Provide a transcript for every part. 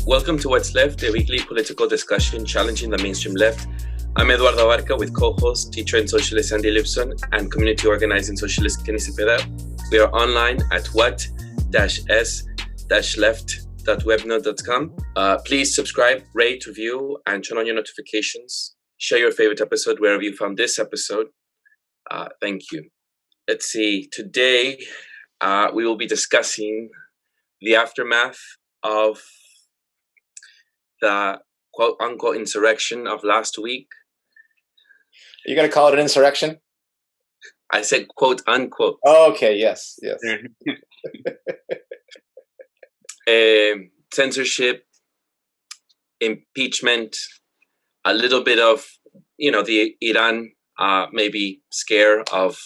Welcome to What's Left, a weekly political discussion challenging the mainstream left. I'm Eduardo Barca with co-host, teacher and socialist Andy Lipson, and community organizing socialist Kenny Cepeda. We are online at what-s-left.webnode.com. Please subscribe, rate, review, and turn on your notifications. Share your favorite episode wherever you found this episode. Thank you. Let's see. Today, we will be discussing the aftermath of the quote-unquote insurrection of last week. Are you going to call it an insurrection? I said quote-unquote. Oh, okay, yes. Censorship, impeachment, a little bit of, the Iran maybe scare of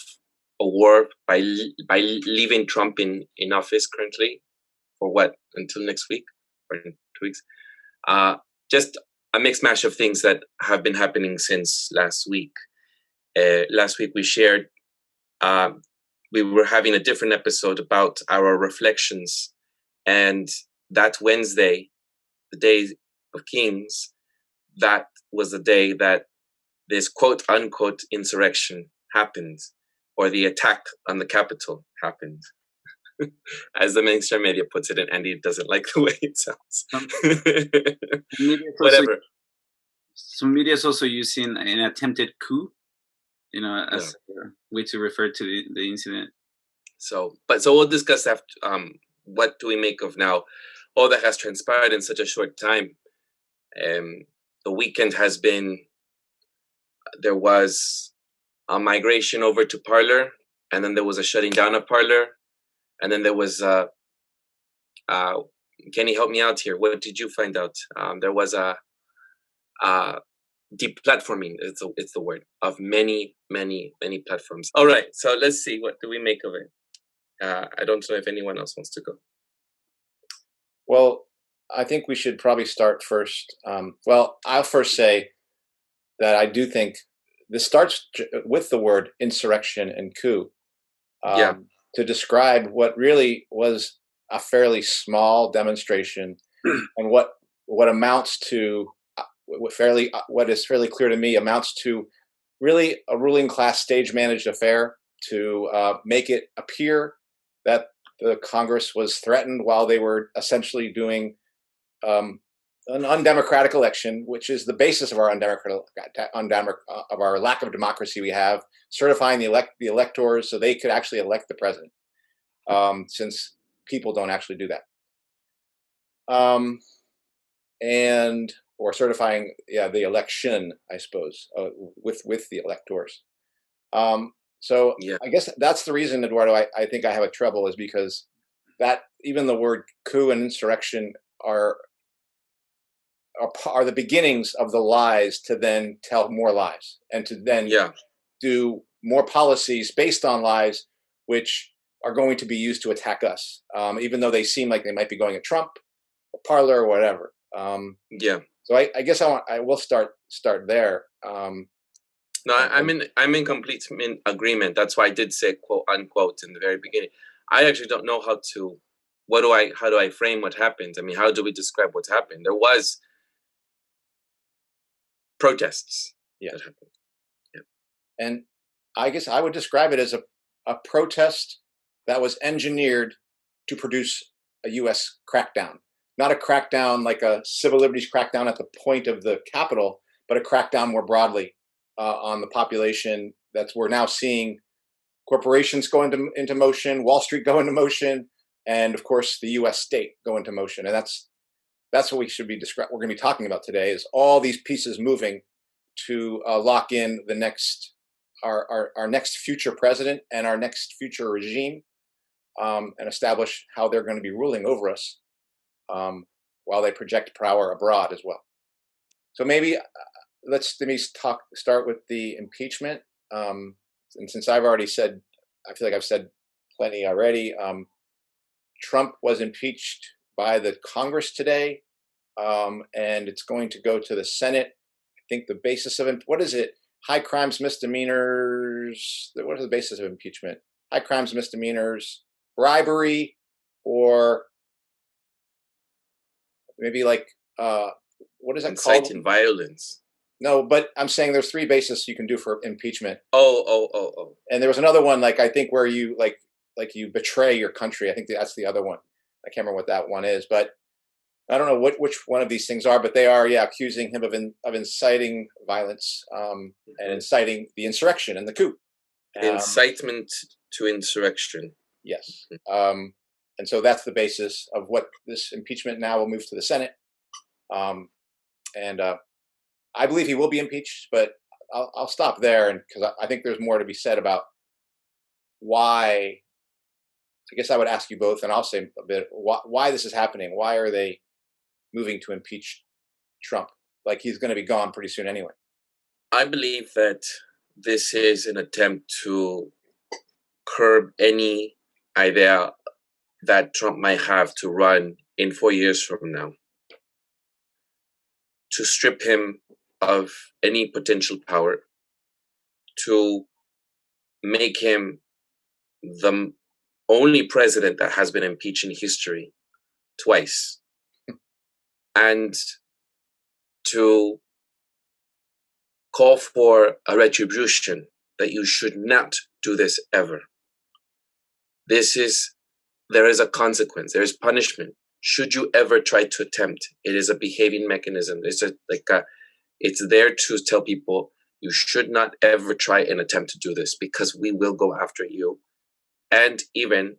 a war by leaving Trump in office currently for until next week or in 2 weeks. Just a mixed match of things that have been happening since last week. Last week we shared, we were having a different episode about our reflections, and that Wednesday, the Day of Kings, that was the day that this quote-unquote insurrection happened, or the attack on the Capitol happened. As the mainstream media puts it, and Andy doesn't like the way it sounds. Whatever. Some media is also using an attempted coup, as a way to refer to the incident. So we'll discuss after. What do we make of now all that has transpired in such a short time? The weekend has been. There was a migration over to Parler, and then there was a shutting down of Parler. And then there was, Kenny, help me out here. What did you find out? There was a deplatforming, it's the word, of many platforms. All right, so let's see, what do we make of it? I don't know if anyone else wants to go. Well, I think we should probably start first. I'll first say that I do think this starts with the word insurrection and coup. To describe what really was a fairly small demonstration and what amounts to what is fairly clear to me amounts to really a ruling class stage managed affair to make it appear that the Congress was threatened while they were essentially doing an undemocratic election, which is the basis of our of our lack of democracy. We have certifying the electors so they could actually elect the president, since people don't actually do that, or certifying the election, I suppose, with the electors. I guess that's the reason, Eduardo, I think I have a trouble, is because that even the word coup and insurrection are the beginnings of the lies to then tell more lies and to then do more policies based on lies, which are going to be used to attack us, even though they seem like they might be going at Trump or Parler or whatever. So I guess I will start there. No, I'm in complete agreement. That's why I did say quote unquote in the very beginning. I actually don't know how do I frame what happened? I mean, how do we describe what's happened? There was protests that happened. And I guess I would describe it as a protest that was engineered to produce a U.S. crackdown. Not a crackdown like a civil liberties crackdown at the point of the Capitol, but a crackdown more broadly on the population. We're now seeing corporations go into motion, Wall Street go into motion, and of course the U.S. state go into motion. And that's what we should be we're going to be talking about today, is all these pieces moving to lock in the next our next future president and our next future regime, and establish how they're going to be ruling over us while they project power abroad as well. So maybe let me start with the impeachment. And since I've already said, I feel like I've said plenty already. Trump was impeached by the Congress today, and it's going to go to the Senate. I think the basis of it, what is it? High crimes, misdemeanors. What is the basis of impeachment? High crimes, misdemeanors, bribery, or maybe like what is that called? Inciting violence. No, but I'm saying there's 3 bases you can do for impeachment. Oh. And there was another one, like I think, where you like you betray your country. I think that's the other one. I can't remember what that one is, but I don't know which one of these things are. But they are, accusing him of inciting violence and inciting the insurrection and the coup. Incitement to insurrection. Yes. And so that's the basis of what this impeachment now will move to the Senate. And I believe he will be impeached, but I'll stop there, and because I think there's more to be said about why. I guess I would ask you both, and I'll say a bit why this is happening. Why are they moving to impeach Trump? Like, he's going to be gone pretty soon anyway. I believe that this is an attempt to curb any idea that Trump might have to run in 4 years from now, to strip him of any potential power, to make him the only president that has been impeached in history twice, and to call for a retribution that you should not do this ever. There is a consequence, there is punishment. Should you ever try to attempt, it is a behaving mechanism. It's there to tell people you should not ever try and attempt to do this, because we will go after you. And even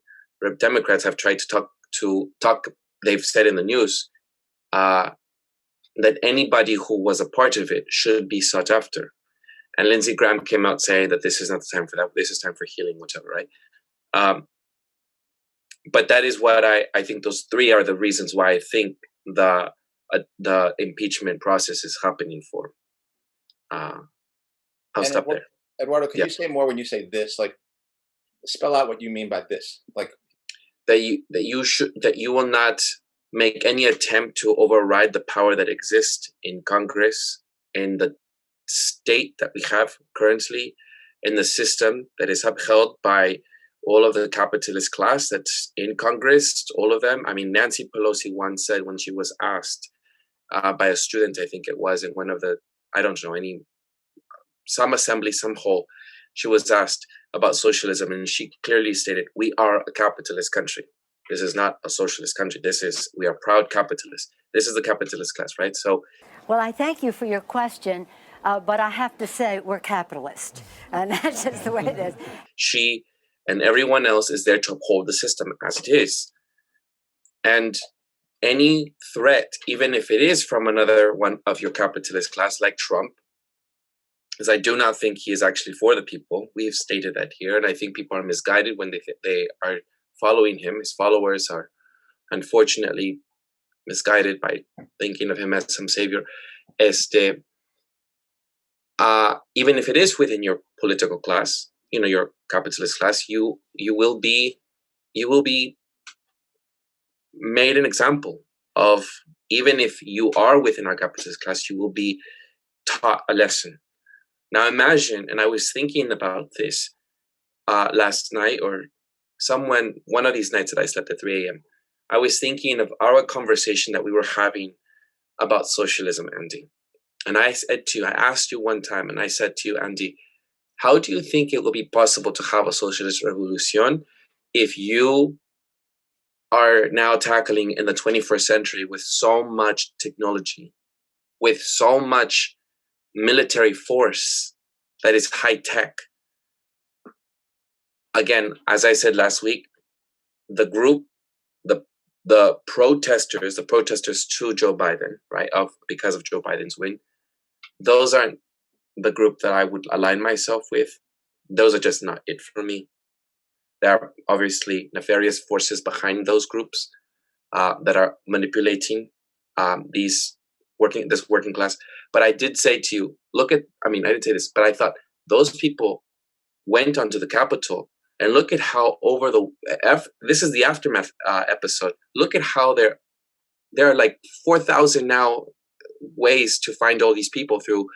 Democrats have tried to talk. They've said in the news that anybody who was a part of it should be sought after. And Lindsey Graham came out saying that this is not the time for that. This is time for healing, whatever, right? But that is what I think. Those 3 are the reasons why I think the impeachment process is happening for. I'll stop there. Eduardo, can you say more when you say this? Like, spell out what you mean by this. Like that you will not make any attempt to override the power that exists in Congress, in the state that we have currently, in the system that is upheld by all of the capitalist class that's in Congress, all of them. I mean, Nancy Pelosi once said, when she was asked by a student, I think it was, in one of the, I don't know, some assembly, some hall, she was asked about socialism, and she clearly stated, we are a capitalist country. This is not a socialist country. We are proud capitalists. This is the capitalist class, right? So, well, I thank you for your question, but I have to say we're capitalist, and that's just the way it is. She and everyone else is there to uphold the system as it is. And any threat, even if it is from another one of your capitalist class like Trump, because I do not think he is actually for the people. We've stated that here, and I think people are misguided when they are following him. His followers are unfortunately misguided by thinking of him as some savior. Even if it is within your political class, your capitalist class, you will be made an example of. Even if you are within our capitalist class, you will be taught a lesson. Now imagine, and I was thinking about this last night, or one of these nights that I slept at 3 a.m. I was thinking of our conversation that we were having about socialism, Andy. And I asked you one time, and I said to you, Andy, how do you think it will be possible to have a socialist revolution if you are now tackling in the 21st century with so much technology, with so much military force that is high tech? Again, as I said last week, the group, the protesters to Joe Biden, right, because of Joe Biden's win, those aren't the group that I would align myself with. Those are just not it for me. There are obviously nefarious forces behind those groups that are manipulating this working class. But I did say to you, I didn't say this, but I thought those people went onto the Capitol, and look at how this is the aftermath episode. Look at how there are like 4,000 now ways to find all these people, through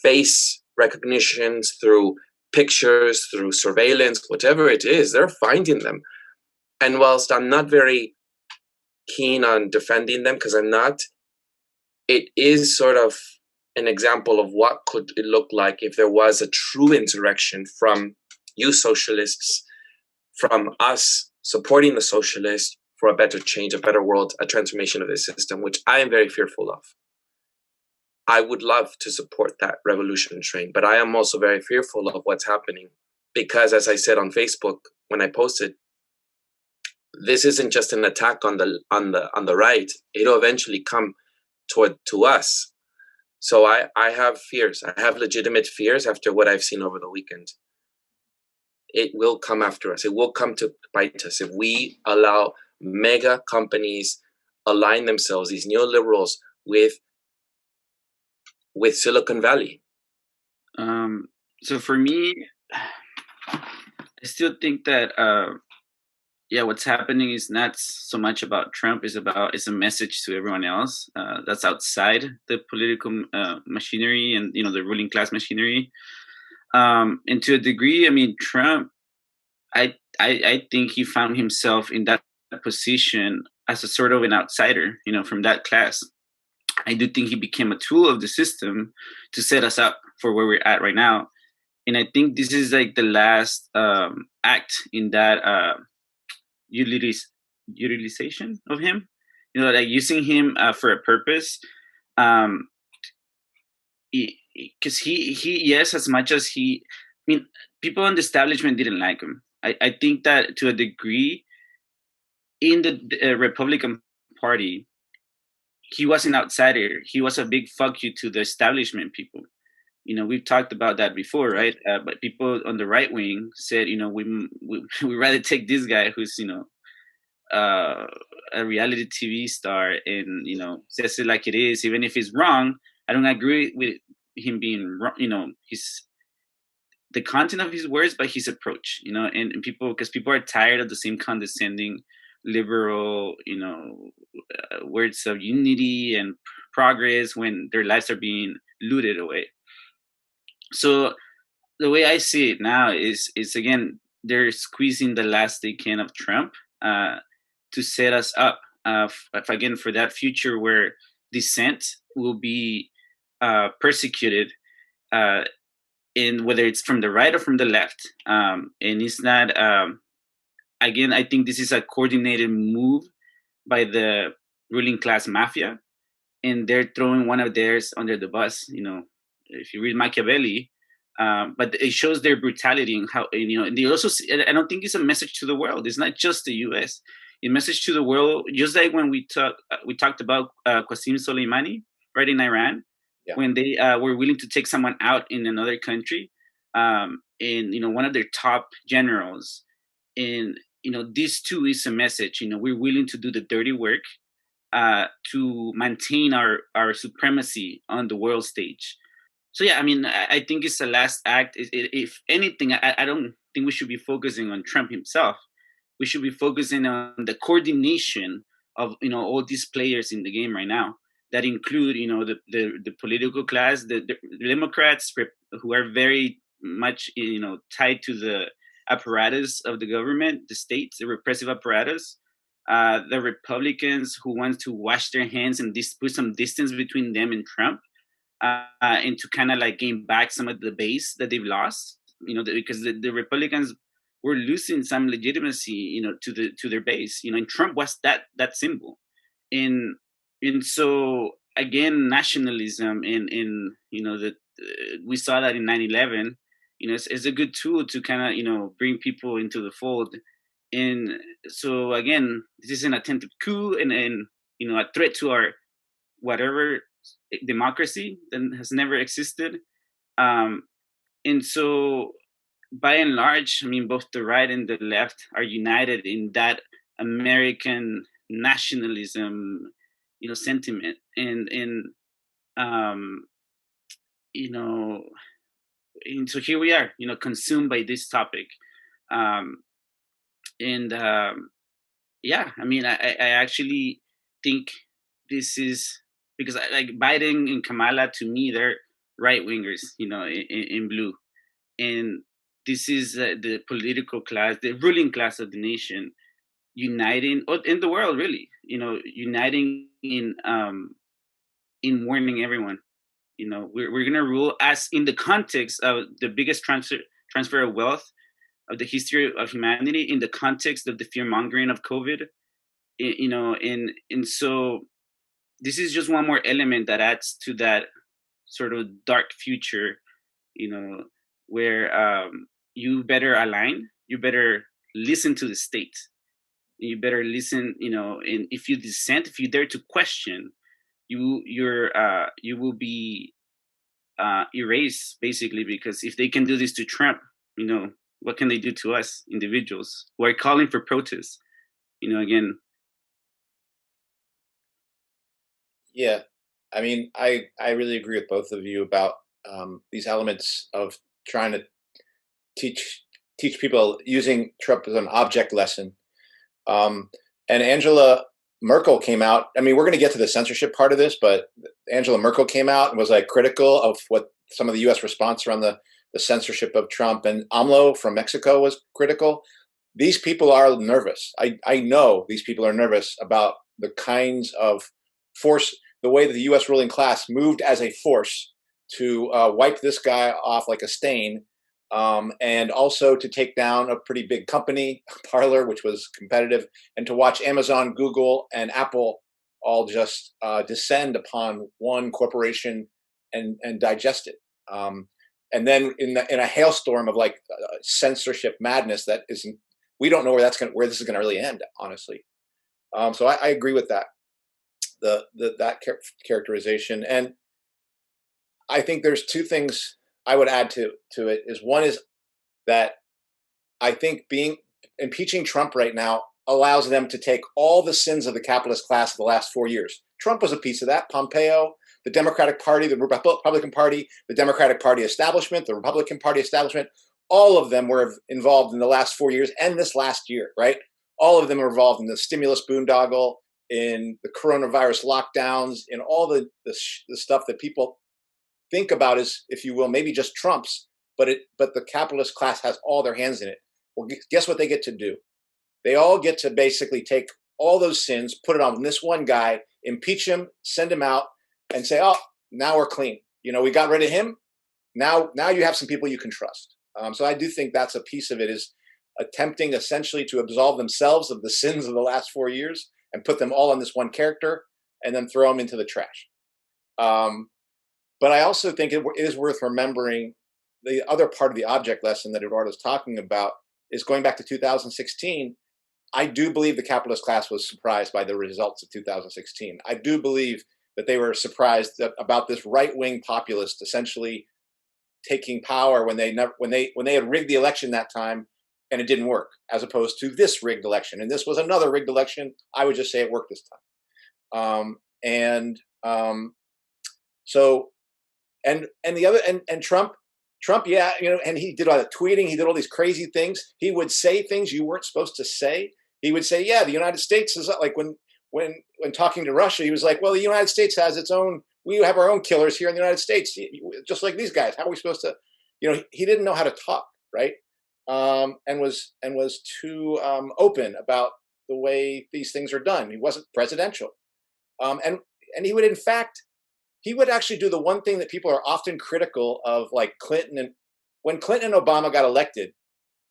face recognitions, through pictures, through surveillance, whatever it is, they're finding them. And whilst I'm not very keen on defending them because I'm not. It is sort of an example of what could it look like if there was a true insurrection from you socialists, from us supporting the socialists for a better change, a better world, a transformation of the system, which I am very fearful of. I would love to support that revolution train, but I am also very fearful of what's happening because, as I said on Facebook when I posted, this isn't just an attack on the right. It'll eventually come to us. So I have fears. I have legitimate fears after what I've seen over the weekend. It will come after us. It will come to bite us if we allow mega companies align themselves, these neoliberals, with Silicon Valley. So for me, I still think that what's happening is not so much about Trump. It's a message to everyone else that's outside the political machinery and the ruling class machinery. And to a degree, I mean, Trump, I think he found himself in that position as a sort of an outsider, from that class. I do think he became a tool of the system to set us up for where we're at right now. And I think this is like the last act in that utilization of him, like using him for a purpose. Because he yes, as much as people in the establishment didn't like him. I think that to a degree in the Republican Party, he was an outsider. He was a big fuck you to the establishment people. We've talked about that before, right? But people on the right wing said, we rather take this guy who's, a reality TV star and, says it like it is, even if he's wrong. I don't agree with him being wrong, the content of his words, but his approach, and people, because people are tired of the same condescending liberal, words of unity and progress when their lives are being looted away. So the way I see it now is again, they're squeezing the last they can of Trump to set us up again for that future where dissent will be persecuted, in whether it's from the right or from the left. And it's not, again, I think this is a coordinated move by the ruling class mafia, and they're throwing one of theirs under the bus. If you read Machiavelli, but it shows their brutality and how, and they also, I don't think it's a message to the world. It's not just the U.S. A message to the world, just like when we talked about Qasem Soleimani, right, in Iran, when they were willing to take someone out in another country, and one of their top generals, and this too is a message. We're willing to do the dirty work to maintain our supremacy on the world stage. So yeah, I mean, I think it's the last act. If anything, I don't think we should be focusing on Trump himself. We should be focusing on the coordination of all these players in the game right now. That include the political class, the Democrats who are very much tied to the apparatus of the government, the states, the repressive apparatus. The Republicans who want to wash their hands and put some distance between them and Trump. And to kind of like gain back some of the base that they've lost, because the Republicans were losing some legitimacy, to their base, and Trump was that symbol, and so again, nationalism and we saw that in 9/11, it's a good tool to kind of bring people into the fold, and so again, this is an attempted coup and a threat to our whatever democracy that has never existed. And so by and large, I mean, both the right and the left are united in that American nationalism, sentiment. And so here we are, consumed by this topic. Yeah, I mean, I actually think this is, because like Biden and Kamala, to me, they're right wingers, in blue, and this is the political class, the ruling class of the nation, uniting in the world, really, uniting in warning everyone. We're gonna rule as in the context of the biggest transfer of wealth of the history of humanity, in the context of the fear mongering of COVID. And so this is just one more element that adds to that sort of dark future, where you better align, you better listen to the state, you better listen, and if you dissent, if you dare to question, you will be erased, basically, because if they can do this to Trump, what can they do to us individuals who are calling for protests? Again. Yeah, I mean, I really agree with both of you about these elements of trying to teach people using Trump as an object lesson. And Angela Merkel came out. I mean, we're going to get to the censorship part of this, but Angela Merkel came out and was like critical of what some of the U.S. response around the censorship of Trump, and AMLO from Mexico was critical. These people are nervous. I know these people are nervous about the kinds of force, the way that the U.S. ruling class moved as a force to wipe this guy off like a stain, and also to take down a pretty big company, Parler, which was competitive, and to watch Amazon, Google, and Apple all just descend upon one corporation and digest it. And then in a hailstorm of like censorship madness that isn't, we don't know where this is going to really end, honestly. So I agree with that, that characterization. And I think there's two things I would add to it. Is one is that I think impeaching Trump right now allows them to take all the sins of the capitalist class of the last 4 years. Trump was a piece of that. Pompeo, the Democratic Party, the Republican Party, the Democratic Party establishment, the Republican Party establishment, all of them were involved in the last 4 years and this last year, right? All of them are involved in the stimulus boondoggle, in the coronavirus lockdowns, in all the stuff that people think about as, if you will, maybe just Trump's, but the capitalist class has all their hands in it. Well, guess what they get to do? They all get to basically take all those sins, put it on this one guy, impeach him, send him out, and say, oh, now we're clean. We got rid of him. Now you have some people you can trust. So I do think that's a piece of it, is attempting essentially to absolve themselves of the sins of the last 4 years and put them all on this one character and then throw them into the trash. But I also think it is worth remembering the other part of the object lesson that Eduardo's talking about is going back to 2016. I do believe the capitalist class was surprised by the results of 2016. I do believe that they were surprised about this right-wing populist essentially taking power when they had rigged the election that time and it didn't work, as opposed to this rigged election. And this was another rigged election. I would just say it worked this time. And Trump, yeah, and he did all that tweeting. He did all these crazy things. He would say things you weren't supposed to say. He would say, yeah, the United States is like, when talking to Russia, he was like, well, the United States has its own, we have our own killers here in the United States, just like these guys. How are we supposed to, he didn't know how to talk, right? And was too open about the way these things are done. He wasn't presidential. And he would, in fact, he would actually do the one thing that people are often critical of, like Clinton. And when Clinton and Obama got elected,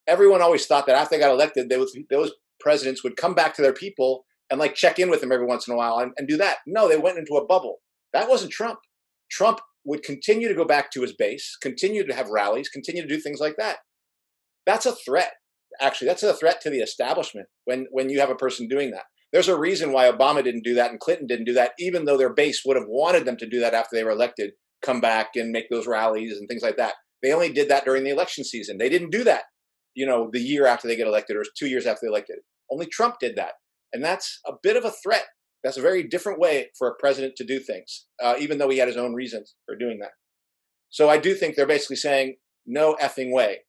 everyone always thought that after they got elected, those presidents would come back to their people and like check in with them every once in a while and do that. No, they went into a bubble. That wasn't Trump. Trump would continue to go back to his base, continue to have rallies, continue to do things like that. That's a threat. Actually, that's a threat to the establishment when you have a person doing that. There's a reason why Obama didn't do that and Clinton didn't do that, even though their base would have wanted them to do that after they were elected, come back and make those rallies and things like that. They only did that during the election season. They didn't do that, the year after they get elected or 2 years after they elected. Only Trump did that. And that's a bit of a threat. That's a very different way for a president to do things, even though he had his own reasons for doing that. So I do think they're basically saying, no effing way.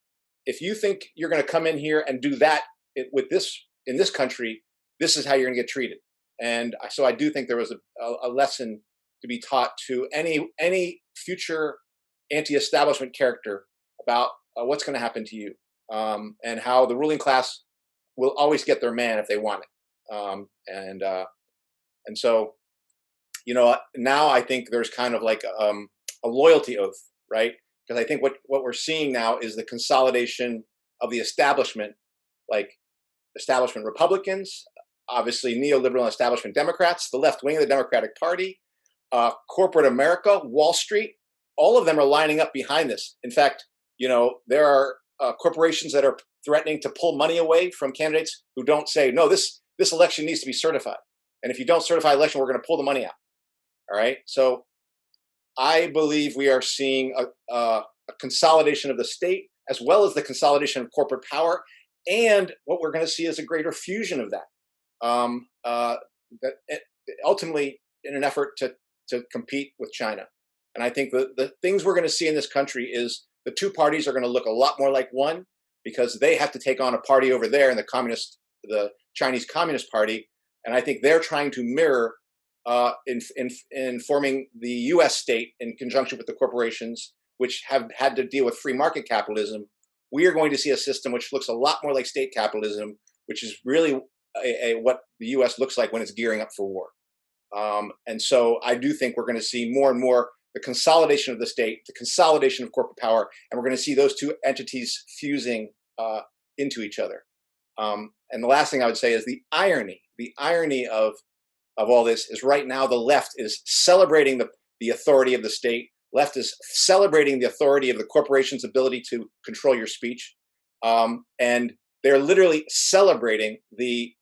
If you think you're going to come in here and do that in this country, this is how you're going to get treated. And so I do think there was a lesson to be taught to any future anti-establishment character about what's going to happen to you, and how the ruling class will always get their man if they want it. And so, now I think there's kind of like a loyalty oath, right? Because I think what we're seeing now is the consolidation of the establishment, like establishment Republicans, obviously neoliberal establishment Democrats, the left wing of the Democratic Party, corporate America, Wall Street, all of them are lining up behind this. In fact, there are corporations that are threatening to pull money away from candidates who don't say, no, this election needs to be certified. And if you don't certify election, we're going to pull the money out. All right. So I believe we are seeing a consolidation of the state as well as the consolidation of corporate power. And what we're going to see is a greater fusion of that, ultimately in an effort to compete with China. And I think the things we're going to see in this country is the two parties are going to look a lot more like one, because they have to take on a party over there in the Chinese Communist Party. And I think they're trying to mirror in forming the U.S. state in conjunction with the corporations, which have had to deal with free market capitalism. We are going to see a system which looks a lot more like state capitalism, which is really what the U.S. looks like when it's gearing up for war. And so I do think we're going to see more and more the consolidation of the state, the consolidation of corporate power, and we're going to see those two entities fusing into each other. And the last thing I would say is the irony of all this is right now the left is celebrating the authority of the state. Left is celebrating the authority of the corporation's ability to control your speech. And they're literally celebrating the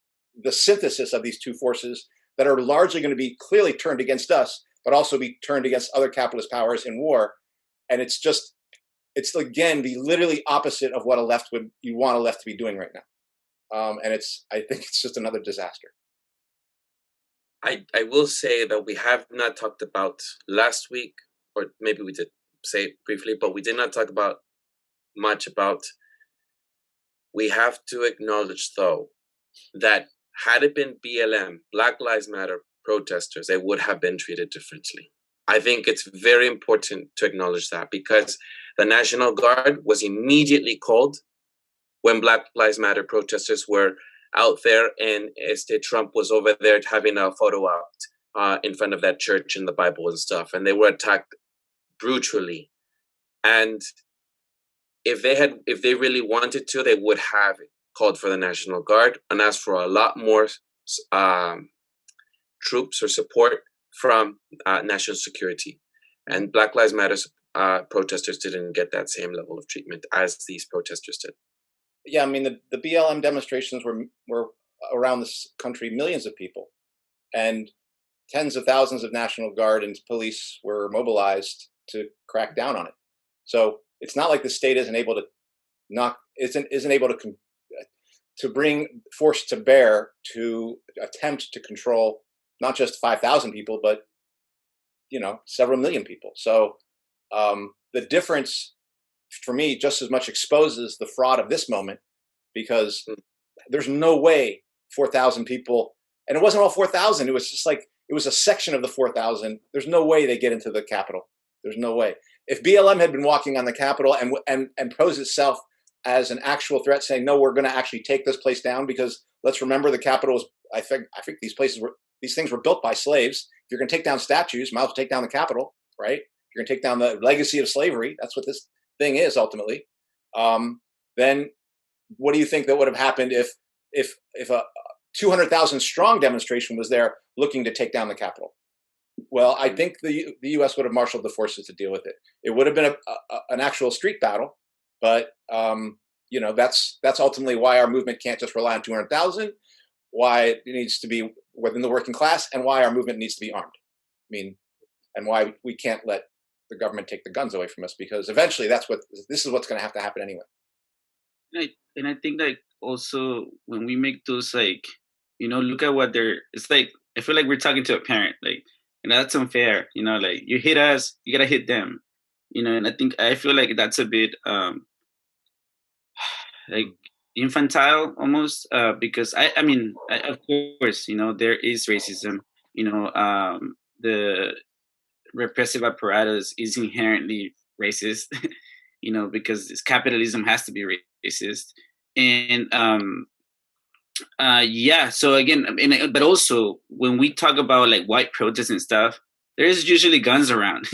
synthesis of these two forces that are largely going to be clearly turned against us, but also be turned against other capitalist powers in war. And it's again, the literally opposite of what you want a left to be doing right now. And I think it's just another disaster. I will say that we have not talked about last week, or maybe we did say it briefly, but we did not talk much about, we have to acknowledge though, that had it been BLM, Black Lives Matter protesters, they would have been treated differently. I think it's very important to acknowledge that, because the National Guard was immediately called when Black Lives Matter protesters were out there, and Trump was over there having a photo op in front of that church and the Bible and stuff, and they were attacked brutally. And if they really wanted to, they would have called for the National Guard and asked for a lot more troops or support from national security. And Black Lives Matter protesters didn't get that same level of treatment as these protesters did. Yeah, I mean, the BLM demonstrations were around this country, millions of people, and tens of thousands of National Guard and police were mobilized to crack down on it. So it's not like the state isn't able to bring force to bear to attempt to control not just 5,000 people, but several million people. So the difference, for me, just as much exposes the fraud of this moment, because there's no way 4,000 people, and it wasn't all 4,000. It was just like, it was a section of the 4,000. There's no way they get into the Capitol. There's no way. If BLM had been walking on the Capitol and posed itself as an actual threat, saying, no, we're going to actually take this place down, because let's remember the Capitol was, I think these things were built by slaves. If you're going to take down statues, might as well take down the Capitol, right? You're going to take down the legacy of slavery. That's what this thing is ultimately. Then what do you think that would have happened if a 200,000 strong demonstration was there looking to take down the Capitol? Well, I think the U.S. would have marshaled the forces to deal with it. It would have been an actual street battle, but that's ultimately why our movement can't just rely on 200,000. Why it needs to be within the working class, and why our movement needs to be armed. I mean, and why we can't let the government take the guns away from us, because eventually this is what's going to have to happen anyway. And I think like also when we make those look at what it's like, I feel like we're talking to a parent, that's unfair, like you hit us, you gotta hit them, and I feel like that's a bit like infantile almost, because I mean, of course, there is racism, the repressive apparatus is inherently racist, because capitalism has to be racist. And Yeah. So again, but also when we talk about like white protests and stuff, there's usually guns around.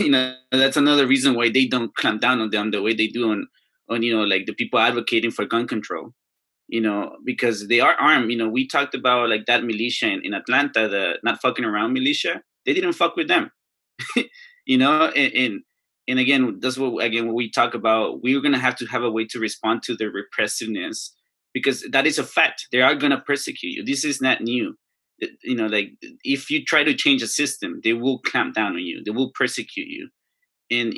That's another reason why they don't clamp down on them the way they do on like the people advocating for gun control. Because they are armed. We talked about like that militia in Atlanta, the not fucking around militia. They didn't fuck with them. And again, that's what we talk about. We're gonna have to have a way to respond to their repressiveness, because that is a fact. They are gonna persecute you. This is not new. Like if you try to change a system, they will clamp down on you. They will persecute you. And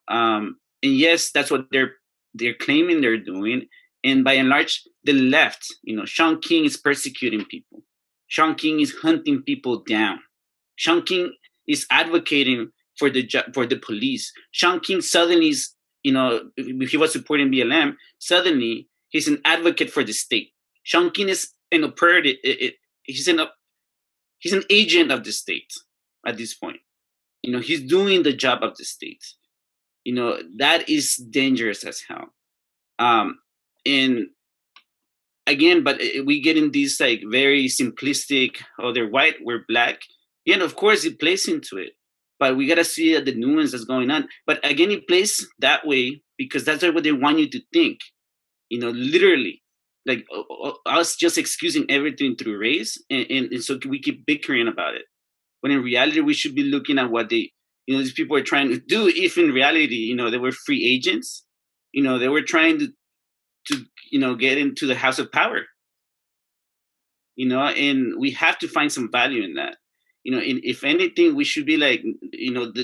and yes, that's what they're claiming they're doing. And by and large, the left, Sean King is persecuting people. Sean King is hunting people down. Sean King is advocating for the police. Sean King suddenly is, if he was supporting BLM, suddenly he's an advocate for the state. Sean King is an operative. He's an agent of the state at this point. He's doing the job of the state. That is dangerous as hell. And again, but we get in these like very simplistic, oh, they're white, we're black. Yeah, and of course it plays into it. But we gotta see the nuance that's going on. But again, it plays that way because that's what they want you to think. Literally, like us just excusing everything through race, and so we keep bickering about it. When in reality, we should be looking at what these people are trying to do. If in reality, they were free agents, they were trying to get into the house of power. And we have to find some value in that. If anything, we should be like,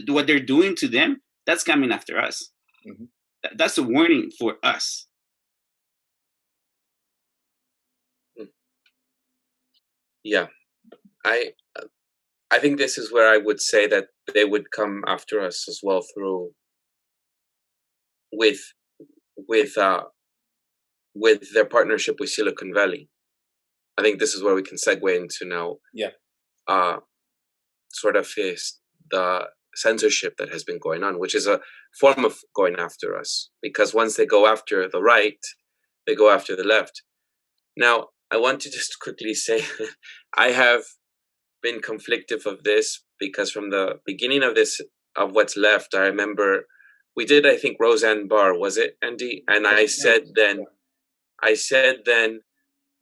what they're doing to them, that's coming after us. Mm-hmm. That's a warning for us. Yeah, I think this is where I would say that they would come after us as well through with their partnership with Silicon Valley. I think this is where we can segue into now. Yeah. Sort of is the censorship that has been going on, which is a form of going after us, because once they go after the right, they go after the left. Now, I want to just quickly say I have been conflictive of this because from the beginning of what's left, I remember we did, I think, Rosanne Barr, was it, Andy? And I said then,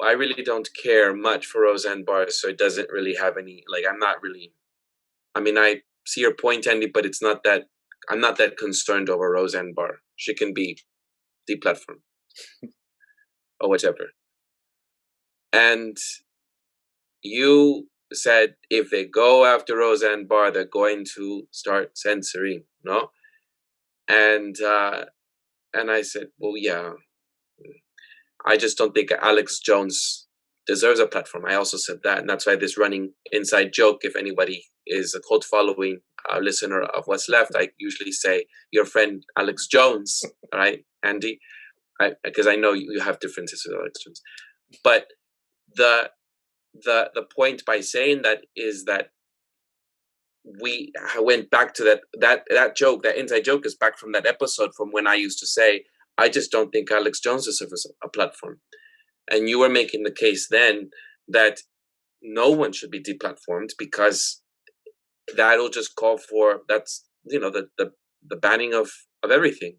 I really don't care much for Rosanne Barr, so it doesn't really have any, like, I'm not really, I mean, I see your point, Andy, but it's not that, I'm not that concerned over Rosanne Barr. She can be deplatformed or whatever. And you said if they go after Rosanne Barr, they're going to start censoring, no? And I said, well, yeah, I just don't think Alex Jones deserves a platform. I also said that, and that's why this running inside joke, if anybody is a cult following listener of What's Left, I usually say your friend Alex Jones, all right, Andy, because I know you have differences with Alex Jones. But the point by saying that is that we went back to that joke, that inside joke is back from that episode from when I used to say, I just don't think Alex Jones deserves a platform. And you were making the case then that no one should be deplatformed because that'll just call for, that's, the banning of everything.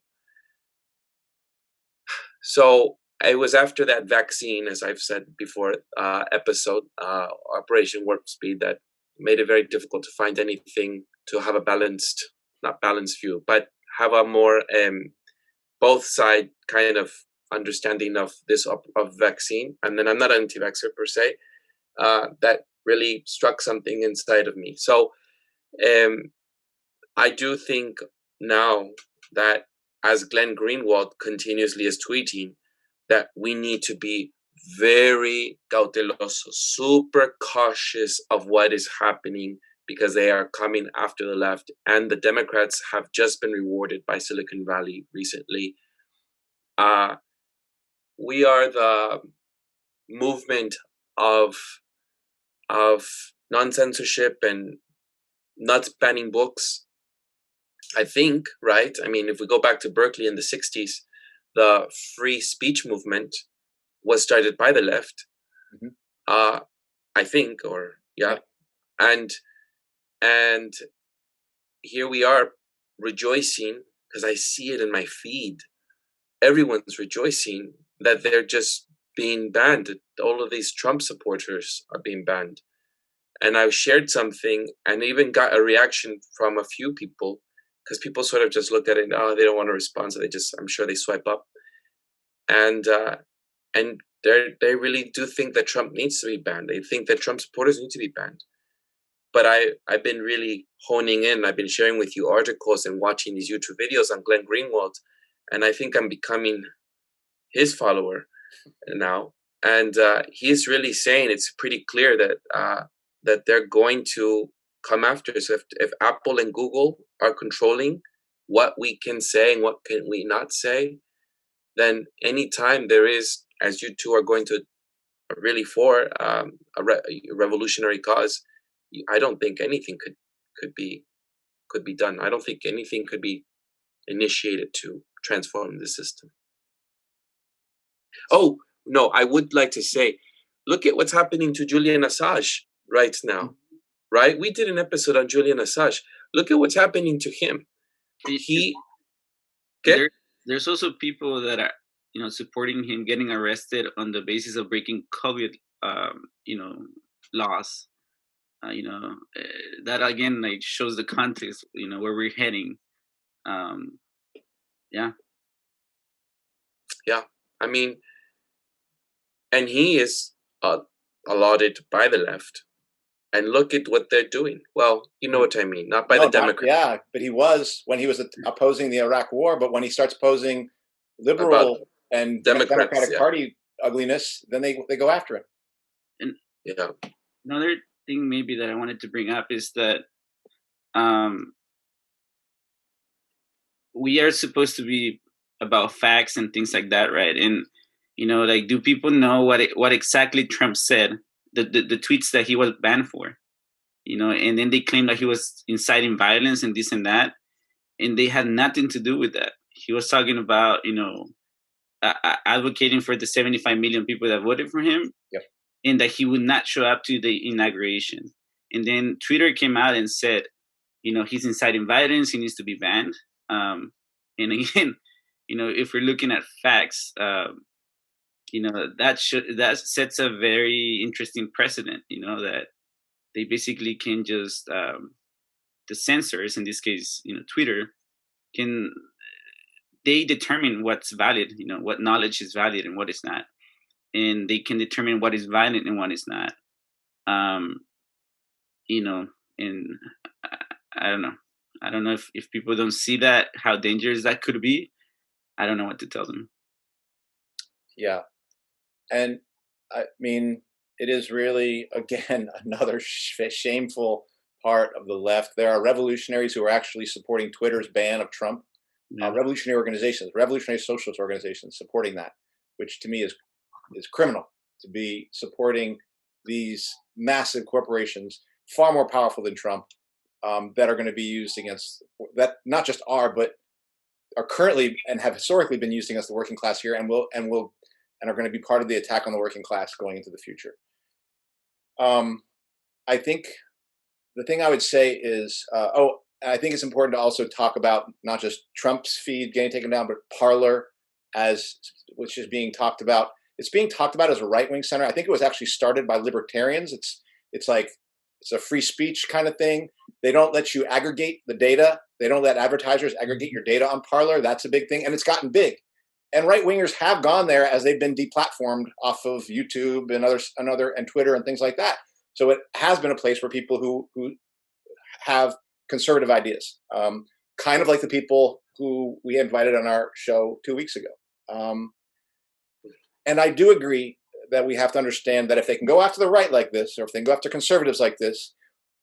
So it was after that vaccine, as I've said before, episode, Operation Warp Speed, that made it very difficult to find anything to have a not balanced view, but have a more both side kind of understanding of this of vaccine. And then I'm not an anti-vaxxer per se. That really struck something inside of me. So I do think now that, as Glen Greenwald continuously is tweeting, that we need to be very cauteloso, super cautious of what is happening, because they are coming after the left, and the Democrats have just been rewarded by Silicon Valley recently. We are the movement of non-censorship and not banning books, I think, right? I mean, if we go back to Berkeley in the 60s, the free speech movement was started by the left. I think, or yeah, and here we are rejoicing because I see it in my feed. Everyone's rejoicing that they're just being banned. All of these Trump supporters are being banned. And I shared something and even got a reaction from a few people because people sort of just look at it, oh, they don't want to respond. So I'm sure they swipe up. And they really do think that Trump needs to be banned. They think that Trump supporters need to be banned. But I've been really honing in. I've been sharing with you articles and watching these YouTube videos on Glen Greenwald. And I think I'm becoming his follower now. And he's really saying it's pretty clear that they're going to come after us. If Apple and Google are controlling what we can say and what can we not say, then anytime there is, as you two are going to really for a revolutionary cause, I don't think anything could be done. I don't think anything could be initiated to transform the system. Oh no, I would like to say, look at what's happening to Julian Assange right now. Right, we did an episode on Julian Assange. Look at what's happening to him. There's also people that are supporting him getting arrested on the basis of breaking COVID laws. That again like shows the context where we're heading. Yeah, I mean, and he is allotted by the left. And look at what they're doing. Well, you know what I mean. Not by the Democrats. Yeah, but he was when he was opposing the Iraq War. But when he starts posing liberal and Democratic Party ugliness, then they go after him. And another thing maybe that I wanted to bring up is that we are supposed to be about facts and things like that, right? And like, do people know what exactly Trump said? The tweets that he was banned for, and then they claim that he was inciting violence and this and that, and they had nothing to do with that. He was talking about, advocating for the 75 million people that voted for him, and that he would not show up to the inauguration. And then Twitter came out and said, he's inciting violence, he needs to be banned. And again, if we're looking at facts, that sets a very interesting precedent, that they basically can just the censors, in this case, Twitter, they determine what's valid, what knowledge is valid and what is not, and they can determine what is violent and what is not. And I don't know if people don't see that, how dangerous that could be. I don't know what to tell them. Yeah. And I mean, it is really, again, another shameful part of the left. There are revolutionaries who are actually supporting Twitter's ban of Trump. Revolutionary organizations, revolutionary socialist organizations supporting that, which to me is criminal, to be supporting these massive corporations, far more powerful than Trump, that are going to be used against, that not just but are currently and have historically been used against the working class here, and are going to be part of the attack on the working class going into the future. I think the thing I would say is, I think it's important to also talk about not just Trump's feed getting taken down, but Parler, which is being talked about. It's being talked about as a right-wing center. I think it was actually started by libertarians. It's a free speech kind of thing. They don't let you aggregate the data. They don't let advertisers aggregate your data on Parler. That's a big thing, and it's gotten big. And right-wingers have gone there as they've been deplatformed off of YouTube and Twitter and things like that. So it has been a place where people who have conservative ideas, kind of like the people who we invited on our show 2 weeks ago. And I do agree that we have to understand that if they can go after the right like this, or if they can go after conservatives like this,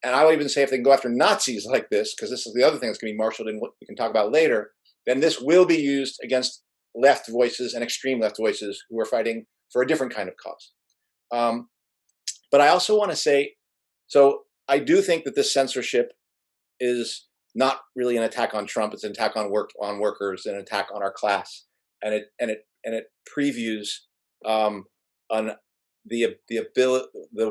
and I would even say if they can go after Nazis like this, because this is the other thing that's going to be marshaled in what we can talk about later, then this will be used against left voices and extreme left voices who are fighting for a different kind of cause. But I also want to say, so I do think that this censorship is not really an attack on Trump. It's an attack on workers, an attack on our class, and it previews an the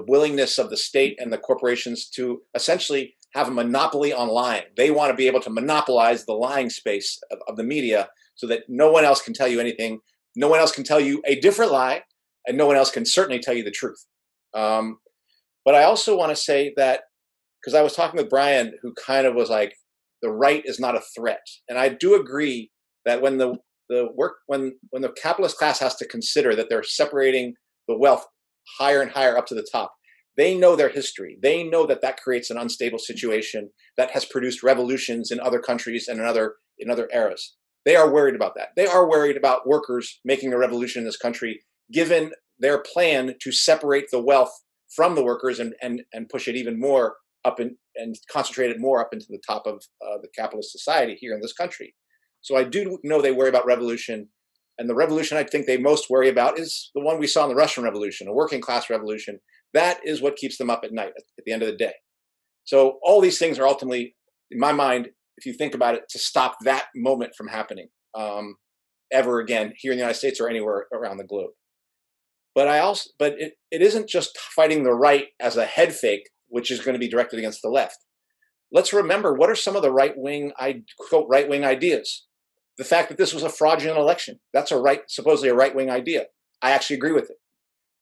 willingness of the state and the corporations to essentially have a monopoly on lying. They want to be able to monopolize the lying space of the media so that no one else can tell you anything. No one else can tell you a different lie, and no one else can certainly tell you the truth. But I also want to say that, because I was talking with Brian, who kind of was like, the right is not a threat. And I do agree that when the capitalist class has to consider that they're separating the wealth higher and higher up to the top, they know their history. They know that that creates an unstable situation that has produced revolutions in other countries and in other eras. They are worried about that. They are worried about workers making a revolution in this country, given their plan to separate the wealth from the workers and push it even more up and concentrate it more up into the top of the capitalist society here in this country. So I do know they worry about revolution. And the revolution I think they most worry about is the one we saw in the Russian Revolution, a working class revolution. That is what keeps them up at night at the end of the day. So all these things are ultimately, in my mind, if you think about it, to stop that moment from happening ever again here in the United States or anywhere around the globe. But it isn't just fighting the right as a head fake, which is going to be directed against the left. Let's remember, what are some of the right-wing, quote, right-wing ideas? The fact that this was a fraudulent election, that's supposedly a right-wing idea. I actually agree with it.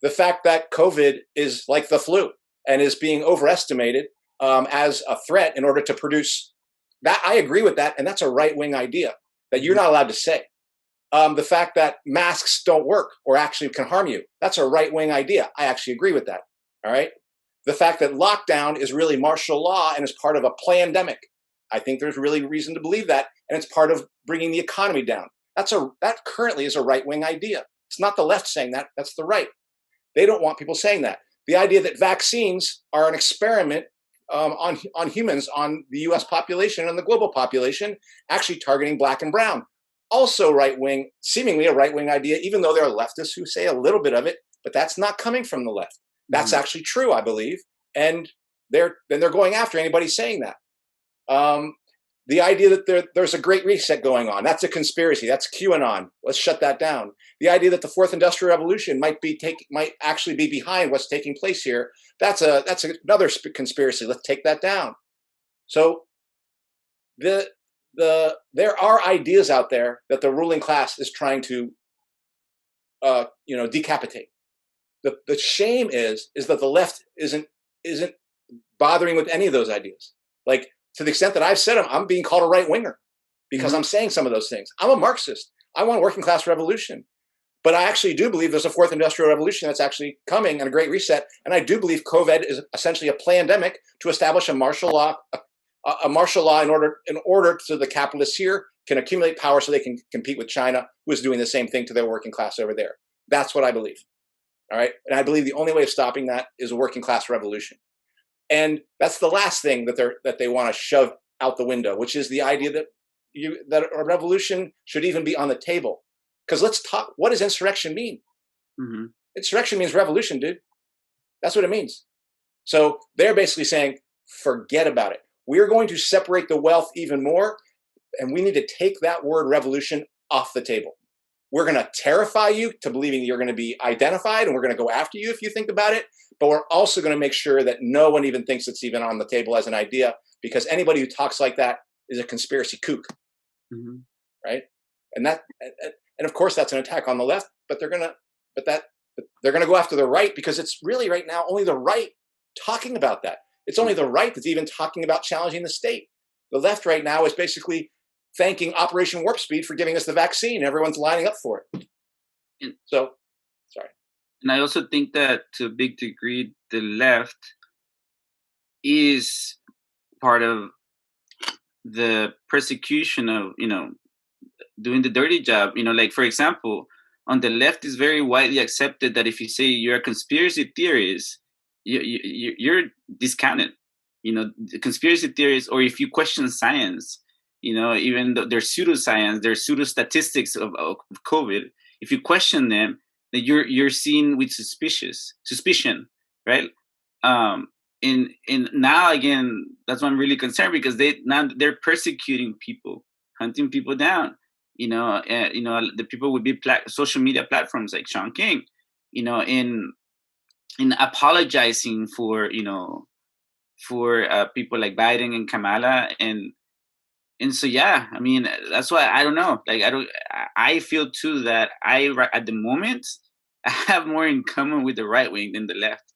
The fact that COVID is like the flu and is being overestimated as a threat in order to produce that, I agree with that, and that's a right-wing idea that you're not allowed to say. The fact that masks don't work or actually can harm you, that's a right-wing idea. I actually agree with that, all right? The fact that lockdown is really martial law and is part of a plandemic, I think there's really reason to believe that, and it's part of bringing the economy down. That currently is a right-wing idea. It's not the left saying that, that's the right. They don't want people saying that. The idea that vaccines are an experiment on humans, on the US population and the global population, actually targeting black and brown. Also right-wing, seemingly a right-wing idea, even though there are leftists who say a little bit of it, but that's not coming from the left. That's actually true, I believe. And they're going after anybody saying that. The idea that there's a great reset going on, that's a conspiracy. That's QAnon. Let's shut that down. The idea that the fourth industrial revolution might actually be behind what's taking place here, that's another conspiracy. Let's take that down. So there are ideas out there that the ruling class is trying to decapitate. The shame is that the left isn't bothering with any of those ideas. Like, to the extent that I've said them, I'm being called a right-winger because I'm saying some of those things. I'm a Marxist. I want a working class revolution. But I actually do believe there's a fourth industrial revolution that's actually coming and a great reset. And I do believe COVID is essentially a plandemic to establish a martial law in order so the capitalists here can accumulate power so they can compete with China, who is doing the same thing to their working class over there. That's what I believe. All right. And I believe the only way of stopping that is a working class revolution. And that's the last thing that they want to shove out the window, which is the idea that a revolution should even be on the table. Because let's talk, what does insurrection mean? Mm-hmm. Insurrection means revolution, dude. That's what it means. So they're basically saying, forget about it. We're going to separate the wealth even more, and we need to take that word revolution off the table. We're going to terrify you to believing you're going to be identified, and we're going to go after you if you think about it. But we're also going to make sure that no one even thinks it's even on the table as an idea, because anybody who talks like that is a conspiracy kook, right? And of course that's an attack on the left. But they're going to go after the right, because it's really right now only the right talking about that. It's only the right that's even talking about challenging the state. The left right now is basically thanking Operation Warp Speed for giving us the vaccine. Everyone's lining up for it. So, sorry. And I also think that to a big degree, the left is part of the persecution of, doing the dirty job. Like, for example, on the left, it's very widely accepted that if you say you're a conspiracy theorist, you're discounted. The conspiracy theories, or if you question science, even though there's pseudoscience, there's pseudo-statistics of COVID, if you question them, then you're seen with suspicion, right? And now again, that's why I'm really concerned, because they're persecuting people, hunting people down. The people would be social media platforms like Sean King, and in apologizing for people like Biden and Kamala, and so yeah, I mean, that's why I don't know. Like I feel too that at the moment I have more in common with the right wing than the left,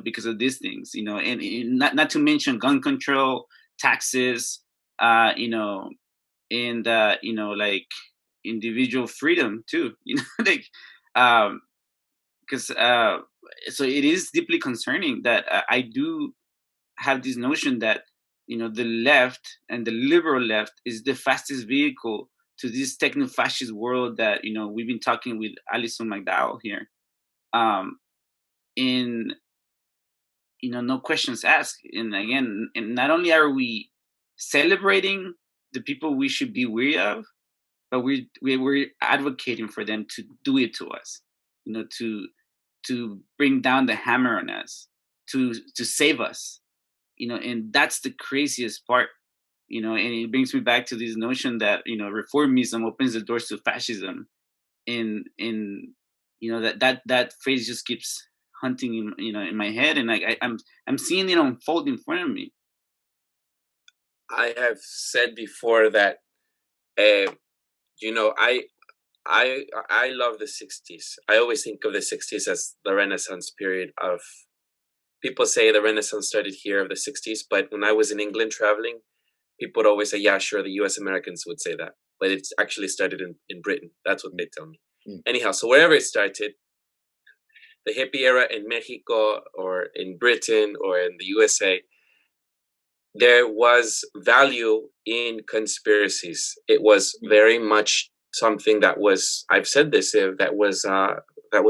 because of these things, and not to mention gun control, taxes, and like individual freedom too, like because so it is deeply concerning that I do have this notion that the left and the liberal left is the fastest vehicle to this techno-fascist world that we've been talking with Alison McDowell here, in no questions asked. And again, and not only are we celebrating the people we should be weary of, but we're advocating for them to do it to us, to bring down the hammer on us, to save us, and that's the craziest part, and it brings me back to this notion that reformism opens the doors to fascism, and that phrase just keeps hunting in my head, and I'm seeing it unfold in front of me. I have said before that I love the 60s. I always think of the 60s as the Renaissance period of. People say the Renaissance started here of the 60s, but when I was in England traveling, people would always say, yeah, sure, the US Americans would say that. But it's actually started in Britain. That's what they tell me. Anyhow, so wherever it started, the hippie era in Mexico or in Britain or in the USA, there was value in conspiracies. It was very much something that was, I've said this, that was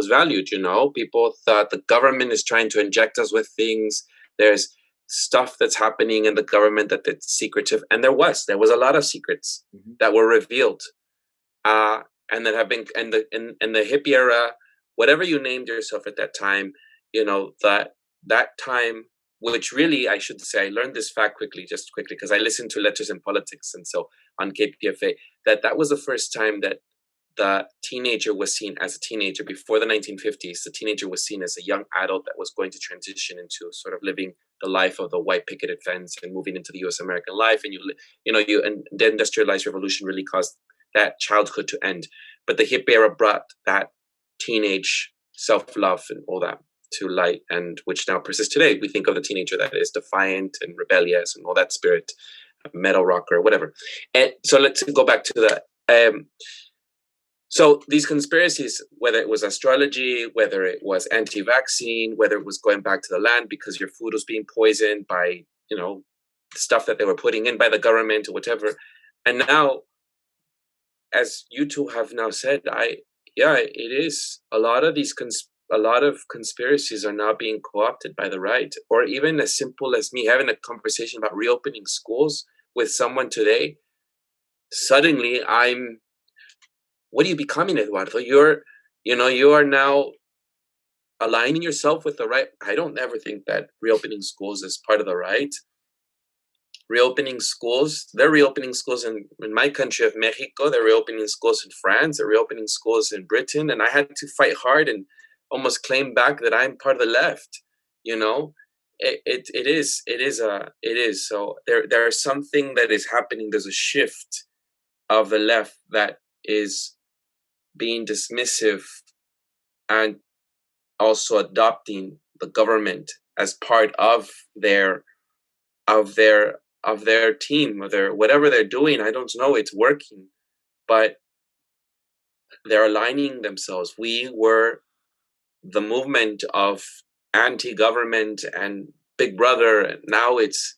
valued. People thought the government is trying to inject us with things. There's stuff that's happening in the government that's secretive, and there was a lot of secrets that were revealed, and that have been in the hippie era, whatever you named yourself at that time. That time, which really, I should say, I learned this fact quickly, because I listened to Letters in Politics, and so on KPFA, that was the first time that the teenager was seen as a teenager. Before the 1950s, the teenager was seen as a young adult that was going to transition into sort of living the life of the white picket fence and moving into the U.S. American life. And and the industrialized revolution really caused that childhood to end. But the hippie era brought that teenage self-love and all that to light, and which now persists today. We think of the teenager that is defiant and rebellious and all that spirit, metal rocker, whatever. And so let's go back to that. So these conspiracies, whether it was astrology, whether it was anti-vaccine, whether it was going back to the land because your food was being poisoned by, stuff that they were putting in by the government or whatever. And now, as you two have now said, it is a lot of these a lot of conspiracies are now being co-opted by the right, or even as simple as me having a conversation about reopening schools with someone today. Suddenly, what are you becoming, Eduardo? You are now aligning yourself with the right. I don't ever think that reopening schools is part of the right. Reopening schools, they're reopening schools in my country of Mexico, they're reopening schools in France, they're reopening schools in Britain, and I had to fight hard and almost claim back that I'm part of the left. It is. So there's something that is happening. There's a shift of the left that is being dismissive and also adopting the government as part of their team, or their whatever they're doing. I don't know, it's working, but they're aligning themselves. We were the movement of anti-government and Big Brother. Now it's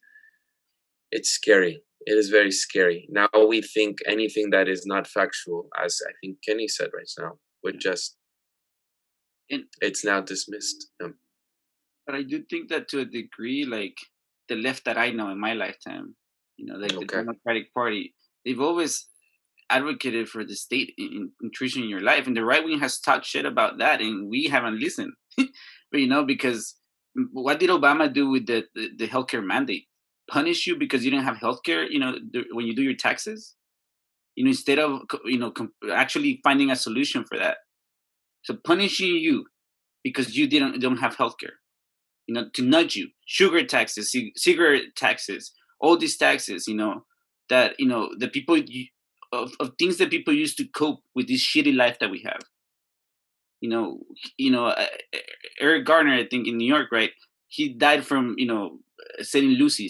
scary. It is very scary. Now we think anything that is not factual, as I think Kenny said right now, it's now dismissed. But I do think that to a degree, like the left that I know in my lifetime, the Democratic Party, they've always advocated for the state intrusion in your life, and the right wing has talked shit about that, and we haven't listened. But because what did Obama do with the healthcare mandate? Punish you because you didn't have healthcare, when you do your taxes, instead of actually finding a solution for that. So punishing you because you don't have healthcare. You know, to nudge you, sugar taxes, cigarette taxes, all these taxes. You know, that the people of things that people use to cope with this shitty life that we have. Eric Garner, I think in New York, right? He died from selling loose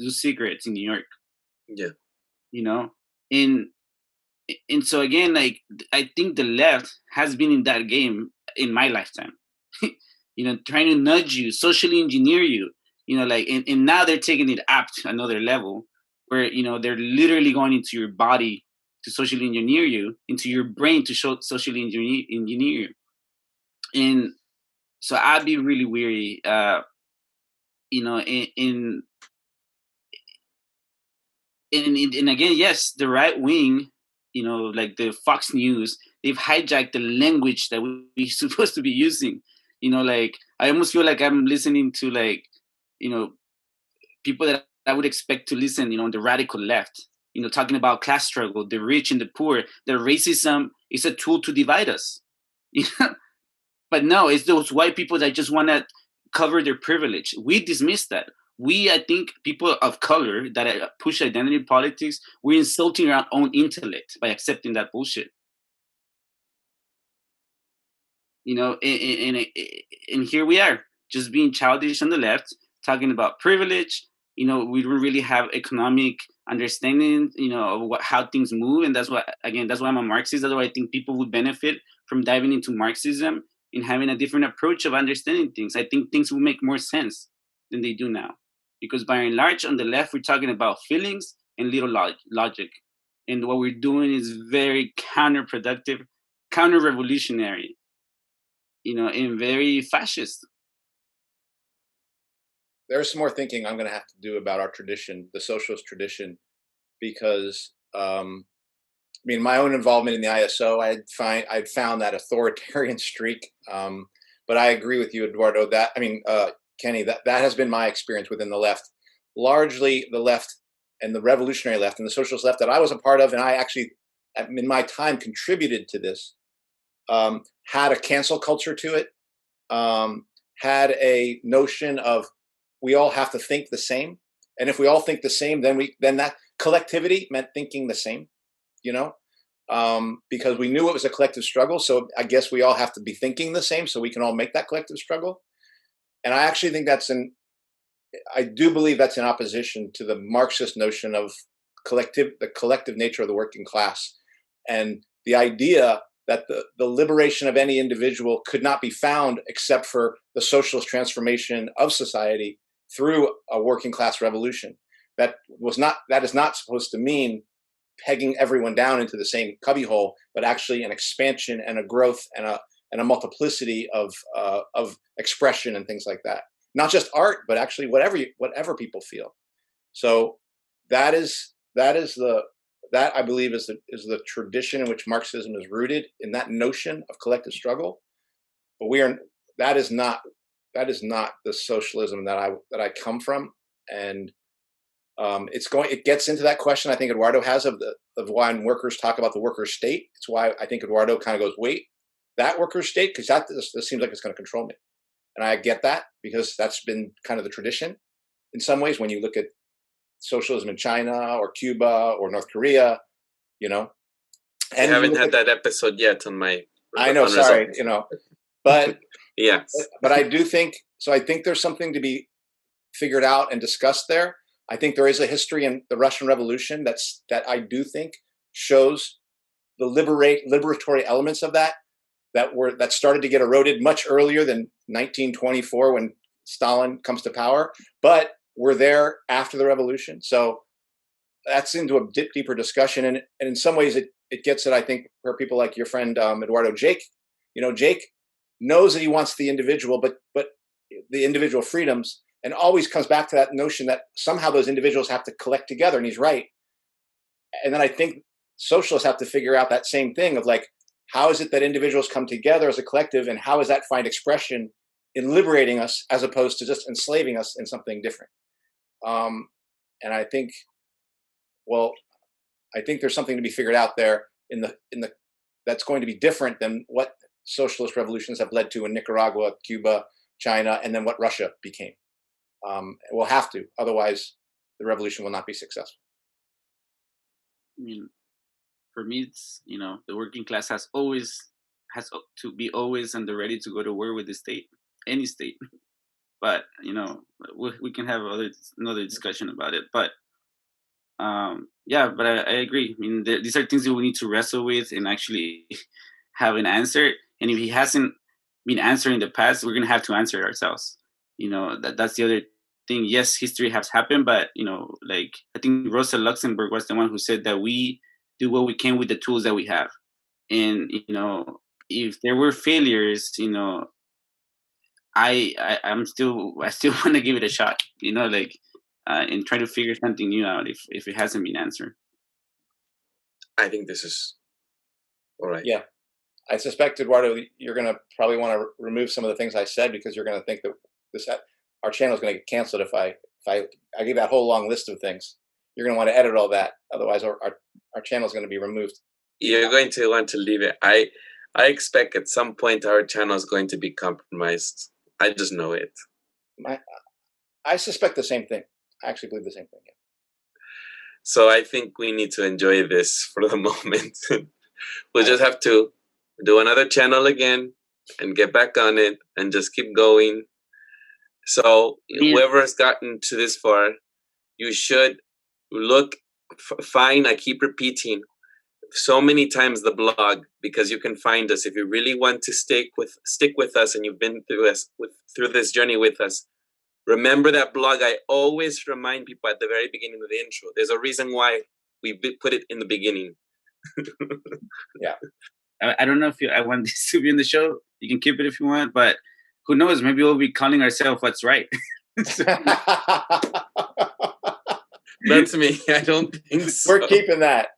cigarettes in New York. Yeah. And so again, like, I think the left has been in that game in my lifetime. Trying to nudge you, socially engineer you. And now they're taking it up to another level where they're literally going into your body to socially engineer you, into your brain to socially engineer you. And so I'd be really weary, and again, yes, the right wing, like the Fox News, they've hijacked the language that we're supposed to be using. Like, I almost feel like I'm listening to, like, people that I would expect to listen, on the radical left, talking about class struggle, the rich and the poor, that racism is a tool to divide us. But no, it's those white people that just want to cover their privilege. We dismiss that. I think people of color that push identity politics, we're insulting our own intellect by accepting that bullshit. And here we are, just being childish on the left, talking about privilege. We don't really have economic understanding, of how things move. And that's why I'm a Marxist. That's why I think people would benefit from diving into Marxism and having a different approach of understanding things. I think things will make more sense than they do now. Because by and large, on the left, we're talking about feelings and little logic. And what we're doing is very counterproductive, counter-revolutionary, and very fascist. There's some more thinking I'm going to have to do about our tradition, the socialist tradition, because my own involvement in the ISO, I'd found that authoritarian streak. But I agree with you, Eduardo. Kenny, that has been my experience within the left, largely the left and the revolutionary left and the socialist left that I was a part of, and I actually, in my time, contributed to this. Had a cancel culture to it. Had a notion of we all have to think the same, and if we all think the same, then that collectivity meant thinking the same. Because we knew it was a collective struggle. So I guess we all have to be thinking the same so we can all make that collective struggle. And I actually think I do believe that's in opposition to the Marxist notion of the collective nature of the working class, and the idea that the liberation of any individual could not be found except for the socialist transformation of society through a working class revolution. That is not supposed to mean pegging everyone down into the same cubbyhole, but actually an expansion and a growth and a multiplicity of expression and things like that. Not just art, but actually whatever people feel. So that I believe is the tradition in which Marxism is rooted, in that notion of collective struggle. But that is not the socialism that I come from, and it gets into that question I think Eduardo has of why workers talk about the worker state. It's why I think Eduardo kind of goes, wait, that worker state, because this seems like it's going to control me. And I get that, because that's been kind of the tradition in some ways when you look at socialism in China or Cuba or North Korea, And I haven't had that episode yet on my. I know, sorry, but yes, but I do think so. I think there's something to be figured out and discussed there. I think there is a history in the Russian Revolution that I do think shows the liberatory elements of that started to get eroded much earlier than 1924 when Stalin comes to power, but we're there after the revolution. So that's into a deeper discussion, and in some ways it gets it. I think for people like your friend Eduardo, Jake knows that he wants the individual, but the individual freedoms. And always comes back to that notion that somehow those individuals have to collect together, and he's right. And then I think socialists have to figure out that same thing of like, how is it that individuals come together as a collective, and how does that find expression in liberating us as opposed to just enslaving us in something different? And I think there's something to be figured out there in the that's going to be different than what socialist revolutions have led to in Nicaragua, Cuba, China, and then what Russia became. We'll have to, otherwise the revolution will not be successful. I mean, for me, it's, the working class has to be always on the ready to go to war with the state, any state. But we can have another discussion about it. But but I agree. I mean, these are things that we need to wrestle with and actually have an answer. And if he hasn't been answering in the past, we're gonna have to answer it ourselves. That's the other thing. Yes, history has happened, but like I think Rosa Luxemburg was the one who said that we do what we can with the tools that we have. And if there were failures, I still want to give it a shot. And try to figure something new out if it hasn't been answered. I think this is all right. Yeah. I suspect, Eduardo, you're going to probably want to remove some of the things I said because you're going to think that our channel is going to get canceled if I give that whole long list of things. You're going to want to edit all that. Otherwise, our channel is going to be removed. You're going to want to leave it. I expect at some point our channel is going to be compromised. I just know it. I suspect the same thing. I actually believe the same thing. Yeah. So I think we need to enjoy this for the moment. We'll just have to do another channel again and get back on it and just keep going. So whoever has gotten to this far, you should find, I keep repeating so many times the blog, because you can find us if you really want to stick with us and you've been through this journey with us. Remember that blog. I always remind people at the very beginning of the intro. There's a reason why we put it in the beginning. Yeah. I don't know if I want this to be in the show. You can keep it if you want, but who knows? Maybe we'll be calling ourselves What's Right. That's me. I don't think so. We're keeping that.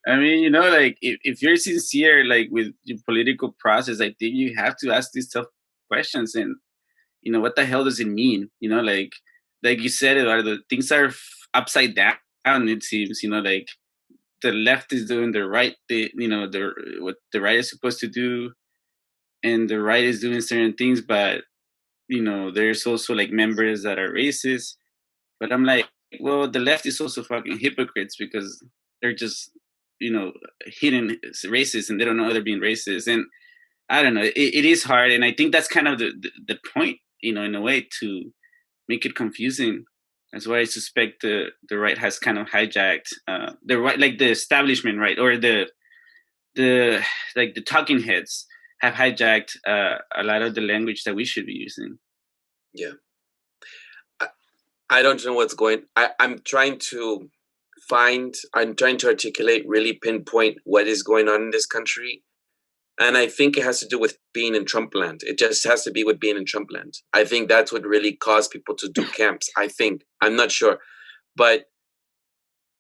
I mean, like if you're sincere, like with your political process, I think you have to ask these tough questions. And what the hell does it mean? Like you said, Eduardo, things are upside down. It seems, like the left is doing the right, what the right is supposed to do, and the right is doing certain things. But there's also like members that are racist. But I'm like, well, the left is also fucking hypocrites because they're just hidden racist and they don't know they're being racist. And I don't know, it is hard. And I think that's kind of the point, in a way, to make it confusing. That's why I suspect the right has kind of hijacked the right, like the establishment, right, or the talking heads have hijacked a lot of the language that we should be using. Yeah, I don't know what's going. I'm trying to articulate, really pinpoint what is going on in this country. And I think it has to do with being in Trump land. It just has to be with being in Trump land. I think that's what really caused people to do camps. I'm not sure. But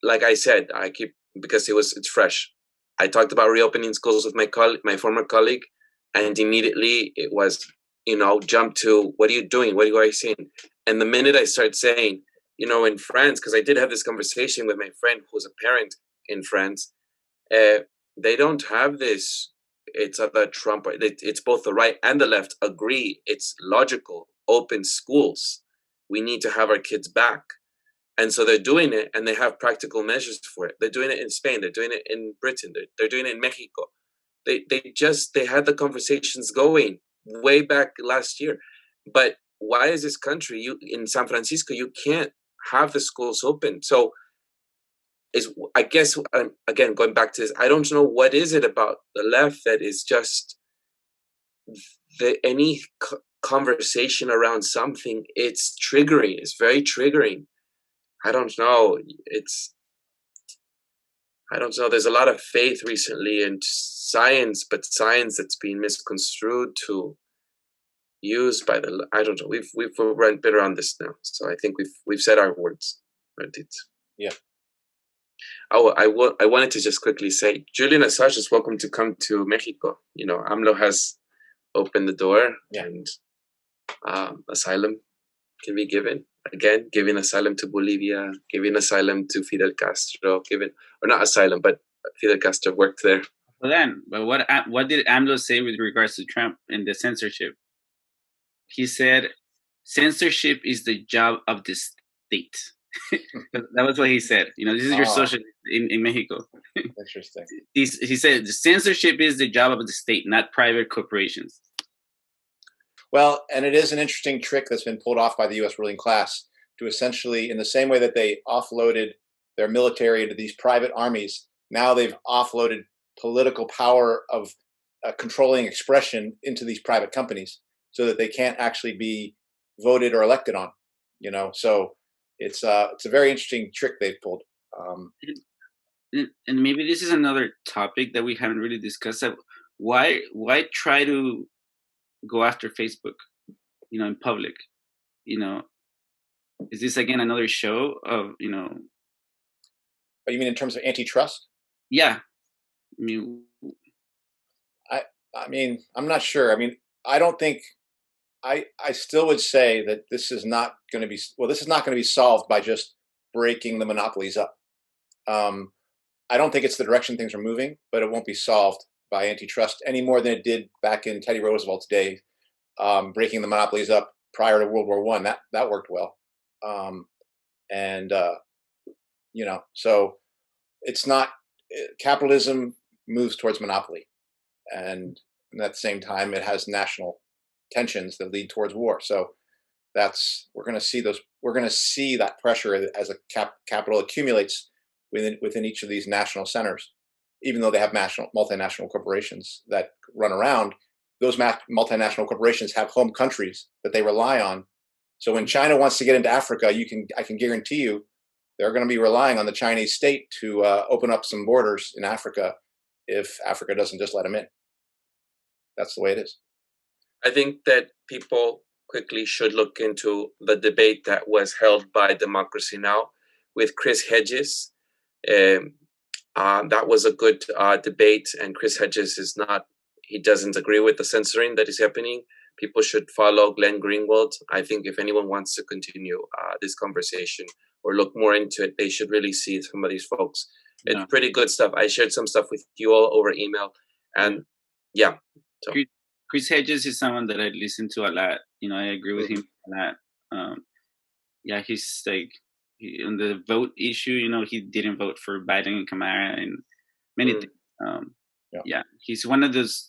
like I said, because it's fresh. I talked about reopening schools with my former colleague, and immediately it was, jump to, what are you doing? What are you saying? And the minute I start saying, in France, because I did have this conversation with my friend who's a parent in France, they don't have this. It's about Trump. It's both the right and the left agree. It's logical. Open schools. We need to have our kids back. And so they're doing it, and they have practical measures for it. They're doing it in Spain. They're doing it in Britain. They're doing it in Mexico. They had the conversations going way back last year. But why is this country, in San Francisco, you can't have the schools open? So I guess, again, going back to this, I don't know what is it about the left that is just any conversation around something, it's triggering. It's very triggering. I don't know. I don't know. There's a lot of faith recently in science, but science that's being misconstrued to used by I don't know. We've run bit around this now, so I think we've said our words. Right? Yeah. Oh, I wanted to just quickly say, Julian Assange is welcome to come to Mexico. AMLO has opened the door, and asylum can be given. Again, giving asylum to Bolivia, giving asylum to Fidel Castro, or not asylum, but Fidel Castro worked there Well, then, but what did AMLO say with regards to Trump and the censorship? He said, censorship is the job of the state. That was what he said. This is your socialist in Mexico. Interesting. He said, censorship is the job of the state, not private corporations. Well, and it is an interesting trick that's been pulled off by the U.S. ruling class to essentially, in the same way that they offloaded their military into these private armies, now they've offloaded political power of controlling expression into these private companies so that they can't actually be voted or elected on. So it's a very interesting trick they've pulled. And maybe this is another topic that we haven't really discussed. Why try to go after Facebook, in public? Is this again another show of, But you mean in terms of antitrust? Yeah. I mean, I'm not sure. I mean, I don't think I still would say that this is not going to be solved by just breaking the monopolies up. I don't think it's the direction things are moving, but it won't be solved by antitrust any more than it did back in Teddy Roosevelt's day, breaking the monopolies up prior to World War I. That worked well. So it's not, capitalism moves towards monopoly, and at the same time it has national tensions that lead towards war. So we're going to see that pressure as capital accumulates within each of these national centers. Even though they have multinational corporations that run around, those multinational corporations have home countries that they rely on. So when China wants to get into Africa, I can guarantee you they're going to be relying on the Chinese state to open up some borders in Africa if Africa doesn't just let them in. That's the way it is. I think that people quickly should look into the debate that was held by Democracy Now! With Chris Hedges. That was a good debate, and Chris Hedges he doesn't agree with the censoring that is happening. People should follow Glen Greenwald. I think if anyone wants to continue this conversation or look more into it, they should really see some of these folks. It's pretty good stuff. I shared some stuff with you all over email, and So. Chris Hedges is someone that I listen to a lot. I agree with him a lot. He's like, on the vote issue, he didn't vote for Biden and Kamala and many things. He's one of those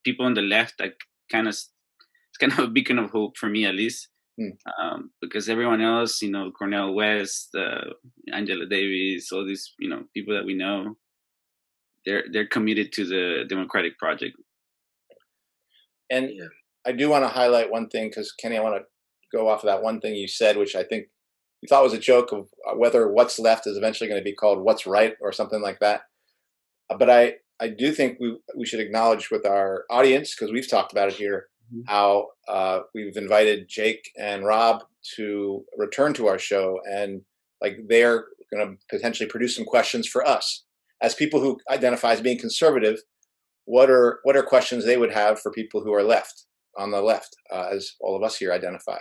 people on the left that it's kind of a beacon of hope for me, at least. Because everyone else, Cornel West, Angela Davis, all these, people that we know, they're committed to the democratic project. And I do want to highlight one thing, because Kenny, I want to go off of that one thing you said, which I think you thought was a joke of whether what's left is eventually going to be called what's right or something like that. But I do think we should acknowledge with our audience, because we've talked about it here, how we've invited Jake and Rob to return to our show, and they're going to potentially produce some questions for us as people who identify as being conservative. What are questions they would have for people who are on the left, as all of us here identify.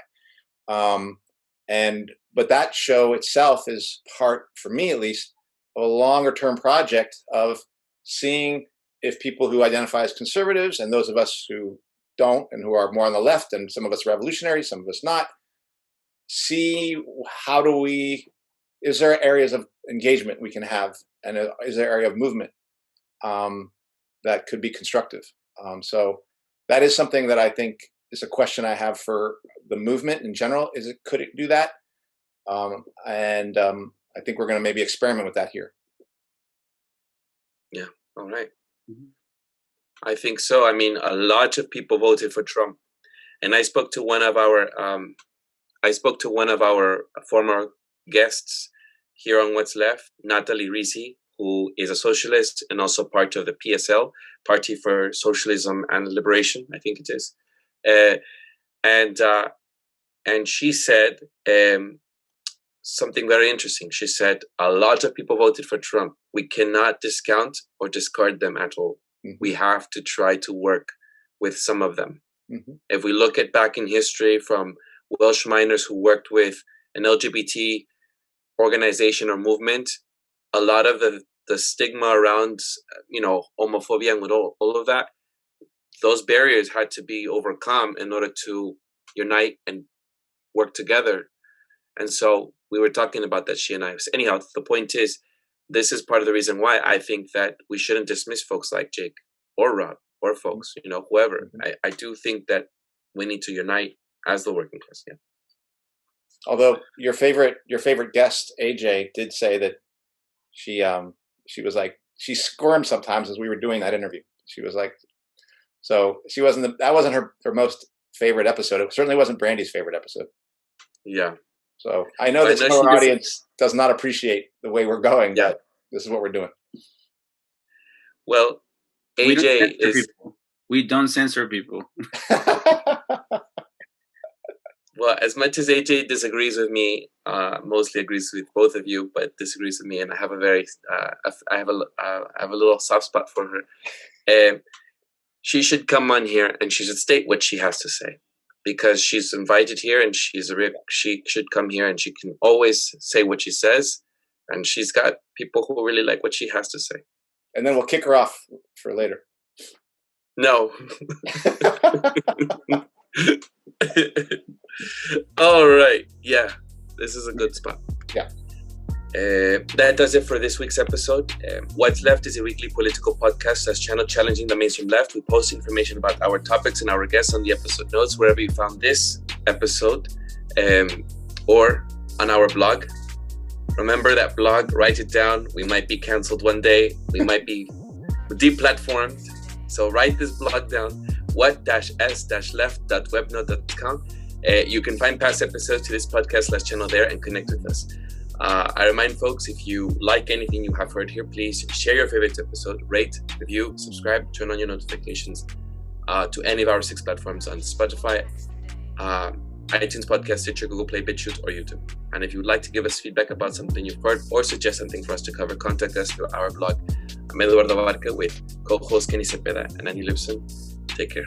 But that show itself is part, for me at least, of a longer term project of seeing if people who identify as conservatives and those of us who don't and who are more on the left, and some of us revolutionaries, some of us not, see is there areas of engagement we can have, and is there area of movement that could be constructive. So that is something that I think is a question I have for the movement in general. Could it do that? I think we're going to maybe experiment with that here. Yeah. All right. I think so. I mean, a lot of people voted for Trump, and I spoke to one of our former guests here on What's Left, Natalie Risi, who is a socialist and also part of the PSL, Party for Socialism and Liberation, I think it is. And she said something very interesting. She said, a lot of people voted for Trump. We cannot discount or discard them at all. We have to try to work with some of them. If we look at back in history, from Welsh miners who worked with an LGBT organization or movement, a lot of the the stigma around, homophobia and with all of that, those barriers had to be overcome in order to unite and work together. And so we were talking about that, she and I. Anyhow, the point is, this is part of the reason why I think that we shouldn't dismiss folks like Jake or Rob or folks, whoever. I do think that we need to unite as the working class. Yeah. Although your favorite guest, AJ, did say that she was like, she squirmed sometimes as we were doing that interview. She was like, so she that wasn't her most favorite episode. It certainly wasn't Brandy's favorite episode. Yeah. So I know that our audience does not appreciate the way we're going, but this is what we're doing. Well, AJ we don't censor people. Well, as much as AJ disagrees with me, mostly agrees with both of you, but disagrees with me, and I have a little soft spot for her. She should come on here and she should state what she has to say, because she's invited here and she should come here and she can always say what she says, and she's got people who really like what she has to say. And then we'll kick her off for later. No. All right. Yeah, this is a good spot. Yeah. That does it for this week's episode. What's Left is a weekly political podcast that's channel challenging the mainstream left. We post information about our topics and our guests on the episode notes wherever you found this episode, or on our blog. Remember that blog, write it down. We might be canceled one day. We might be deplatformed. So write this blog down, what-s-left.webnode.com. You can find past episodes to this podcast /channel there and connect with us. I remind folks, if you like anything you have heard here, please share your favorite episode, rate, review, subscribe, turn on your notifications to any of our 6 platforms on Spotify, iTunes Podcast, Stitcher, Google Play, Bitchute, or YouTube. And if you would like to give us feedback about something you've heard or suggest something for us to cover, contact us through our blog. I'm Eduardo Barca with co-host Kenny Cepeda and Annie Lipson. Take care.